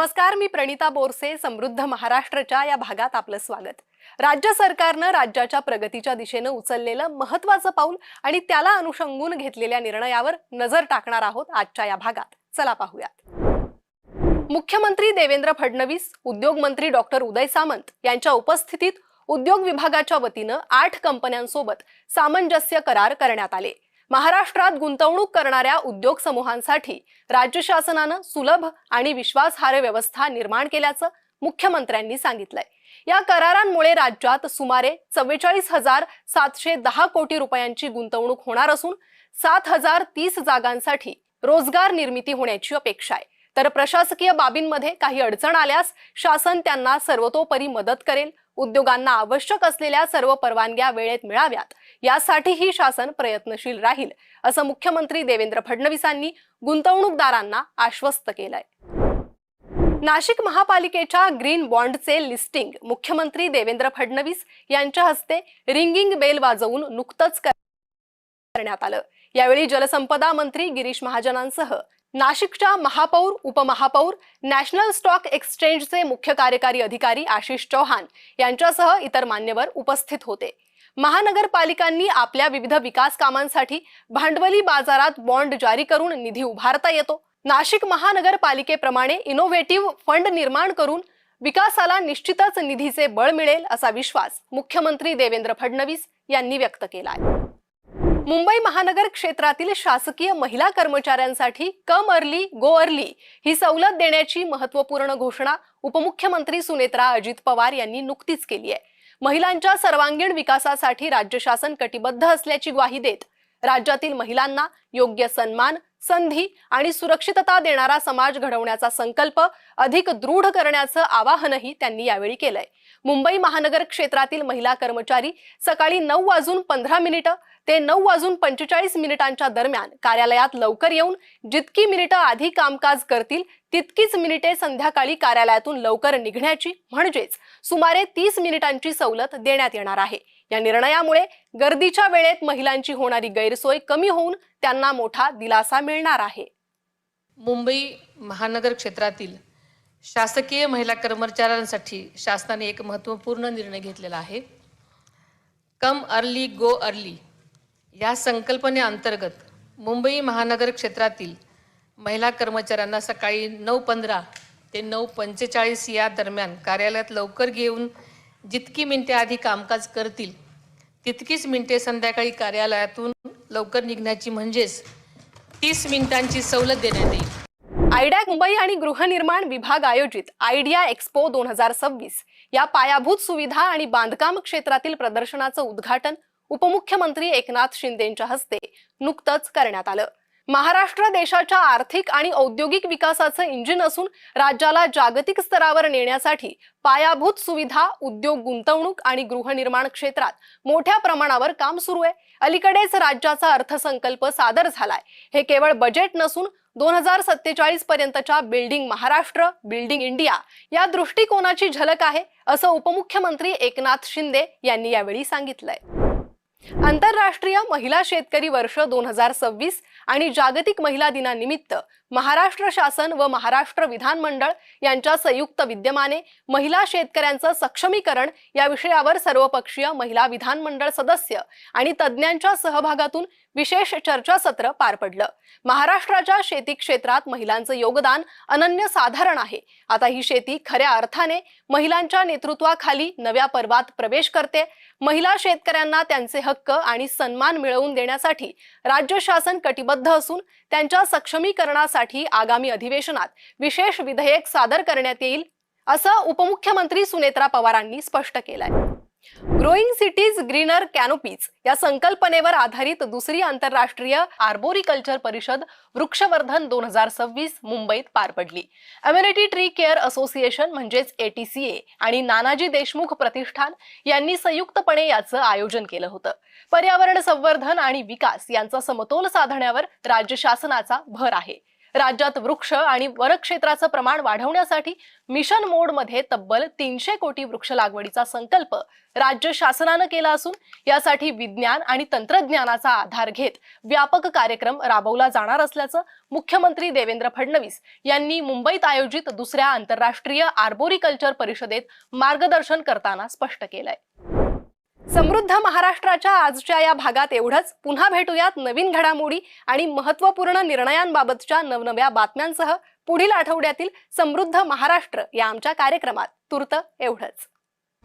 नमस्कार, मी प्रणिता बोरसे. समृद्ध महाराष्ट्राच्या या भागात आपलं स्वागत. राज्य सरकारनं राज्याच्या प्रगतीच्या दिशेने उचललेलं महत्त्वाचं पाऊल आणि त्याला अनुषंगून घेतलेल्या निर्णयावर नजर टाकणार आहोत आजच्या या भागात. चला पाहूयात. मुख्यमंत्री देवेंद्र फडणवीस, उद्योग मंत्री डॉक्टर उदय सामंत यांच्या उपस्थितीत उद्योग विभागाच्या वतीनं 8 कंपन्यांसोबत सामंजस्य करार करण्यात आले. महाराष्ट्रात गुंतवणूक करणाऱ्या उद्योग समूहांसाठी राज्य शासनानं सुलभ आणि विश्वासार्ह व्यवस्था निर्माण केल्याचं मुख्यमंत्र्यांनी सांगितलंय. या करारांमुळे राज्यात सुमारे 44,710 कोटी रुपयांची गुंतवणूक होणार असून 7,030 जागांसाठी रोजगार निर्मिती होण्याची अपेक्षा आहे. तर प्रशासकीय बाबींमध्ये काही अडचण आल्यास शासन त्यांना सर्वतोपरी मदत करेल. उद्योगांना आवश्यक असलेल्या सर्व परवानग्या वेळेत मिळाव्यात यासाठीही शासन प्रयत्नशील राहील, असं मुख्यमंत्री देवेंद्र फडणवीसांनी गुंतवणूकदारांना आश्वस्त केलंय. नाशिक महापालिकेच्या ग्रीन बॉन्डचे लिस्टिंग मुख्यमंत्री देवेंद्र फडणवीस यांच्या हस्ते रिंगिंग बेल वाजवून नुकतंच करण्यात आलं. यावेळी जलसंपदा मंत्री गिरीश महाजनांसह नाशिकच्या महापौर, उपमहापौर, नॅशनल स्टॉक एक्सचेंजचे मुख्य कार्यकारी अधिकारी आशिष चौहान यांच्यासह इतर मान्यवर उपस्थित होते. महानगरपालिकांनी आपल्या विविध विकास कामांसाठी भांडवली बाजारात बॉन्ड जारी करून निधी उभारता येतो. नाशिक महानगरपालिकेप्रमाणे इनोव्हेटिव्ह फंड निर्माण करून विकासाला निश्चितच निधीचे बळ मिळेल असा विश्वास मुख्यमंत्री देवेंद्र फडणवीस यांनी व्यक्त केलाय. मुंबई महानगर क्षेत्रातील शासकीय महिला कर्मचाऱ्यांसाठी कम अर्ली गो अर्ली ही सवलत देण्याची महत्त्वपूर्ण घोषणा उपमुख्यमंत्री सुनेत्रा अजित पवार यांनी नुकतीच केली आहे. महिलांच्या सर्वांगीण विकासासाठी राज्य शासन कटिबद्ध असल्याची ग्वाही देत राज्यातील महिलांना योग्य सन्मान, संधी आणि सुरक्षितता देणारा समाज घडवण्याचा संकल्प अधिक दृढ करण्याचं आवाहनही त्यांनी यावेळी केलंय. मुंबई महानगर क्षेत्रातील महिला कर्मचारी सकाळी 9:15 ते 9:45 दरम्यान कार्यालयात लवकर येऊन जितकी मिनिटं आधी कामकाज करतील तितकीच मिनिटे संध्याकाळी कार्यालयातून लवकर निघण्याची म्हणजेच सुमारे 30 मिनिटांची सवलत देण्यात येणार आहे. या निर्णयामुळे गर्दीच्या वेळेत महिलांची होणारी गैरसोय कमी होऊन त्यांना मोठा दिलासा मिळणार आहे. मुंबई महानगर क्षेत्रातील शासकीय महिला कर्मचाऱ्यांसाठी शासनाने एक महत्त्वपूर्ण निर्णय घेतलेला आहे. कम अर्ली गो अर्ली या संकल्पनेअंतर्गत मुंबई महानगर क्षेत्रातील महिला कर्मचाऱ्यांना सकाळी 9:15 ते 9:45 या दरम्यान कार्यालयात लवकर घेऊन जितकी मिनिटे आधी कामकाज करतील तितकीच मिनिटे संध्याकाळी कार्यालयातून लवकर निघण्याची म्हणजेच 30 मिनिटांची सवलत देण्यात येईल. आयडिया मुंबई आणि गृहनिर्माण विभाग आयोजित आयडिया एक्स्पो 2026 या पायाभूत सुविधा आणि बांधकाम क्षेत्रातील प्रदर्शनाचं उद्घाटन उपमुख्यमंत्री एकनाथ शिंदेंच्या हस्ते नुकतंच करण्यात आलं. महाराष्ट्र देशाच्या आर्थिक आणि औद्योगिक विकासाचं इंजिन असून राज्याला जागतिक स्तरावर नेण्यासाठी पायाभूत सुविधा, उद्योग, गुंतवणूक आणि गृहनिर्माण क्षेत्रात मोठ्या प्रमाणावर काम सुरू आहे. अलीकडेच राज्याचा अर्थसंकल्प सादर झालाय. हे केवळ बजेट नसून 2047 पर्यंतच्या बिल्डिंग महाराष्ट्र, बिल्डिंग इंडिया या दृष्टिकोनाची झलक आहे, असं उपमुख्यमंत्री एकनाथ शिंदे यांनी यावेळी सांगितलंय. आंतरराष्ट्रीय महिला शेतकरी वर्ष 2026 आणि जागतिक महिला दिनानिमित्त महाराष्ट्र शासन व महाराष्ट्र विधानमंडळ यांच्या संयुक्त विद्यमाने महिला शेतकऱ्यांचं सक्षमीकरण या विषयावर सर्वपक्षीय महिला विधानमंडळ सदस्य आणि तज्ज्ञांच्या सहभागातून विशेष चर्चासत्र पार पडलं. महाराष्ट्राच्या शेती क्षेत्रात महिलांचं योगदान अनन्यसाधारण आहे. आता ही शेती खऱ्या अर्थाने महिलांच्या नेतृत्वाखाली नव्या पर्वात प्रवेश करते. महिला शेतकऱ्यांना त्यांचे हक्क आणि सन्मान मिळवून देण्यासाठी राज्य शासन कटिबद्ध असून त्यांच्या सक्षमीकरणासाठी आगामी अधिवेशनात विशेष विधेयक सादर करण्यात येईल, असं उपमुख्यमंत्री सुनेत्रा पवारांनी स्पष्ट केलंय. ग्रोईंग सिटीज ग्रीनर कॅनोपीज या संकल्पनेवर आधारित दुसरी आंतरराष्ट्रीय आर्बोरिकल्चर परिषद वृक्षवर्धन 2026 मुंबईत पार पडली. अमेरिटी ट्री केअर असोसिएशन म्हणजेच ATCA आणि नानाजी देशमुख प्रतिष्ठान यांनी संयुक्तपणे याचं आयोजन केलं होतं. पर्यावरण संवर्धन आणि विकास यांचा समतोल साधण्यावर राज्य शासनाचा भर आहे. राज्यात वृक्ष आणि वनक्षेत्राचं प्रमाण वाढवण्यासाठी मिशन मोडमध्ये तब्बल 300 कोटी वृक्ष लागवडीचा संकल्प राज्य शासनानं केला असून यासाठी विज्ञान आणि तंत्रज्ञानाचा आधार घेत व्यापक कार्यक्रम राबवला जाणार असल्याचं मुख्यमंत्री देवेंद्र फडणवीस यांनी मुंबईत आयोजित दुसऱ्या आंतरराष्ट्रीय आर्बोरिकल्चर परिषदेत मार्गदर्शन करताना स्पष्ट केलंय. समृद्ध महाराष्ट्राच्या आजच्या या भागात एवढंच. पुन्हा भेटूयात नवीन घडामोडी आणि महत्त्वपूर्ण निर्णयांबाबतच्या नवनव्या बातम्यांसह पुढील आठवड्यातील समृद्ध महाराष्ट्र या आमच्या कार्यक्रमात. तूर्त एवढंच.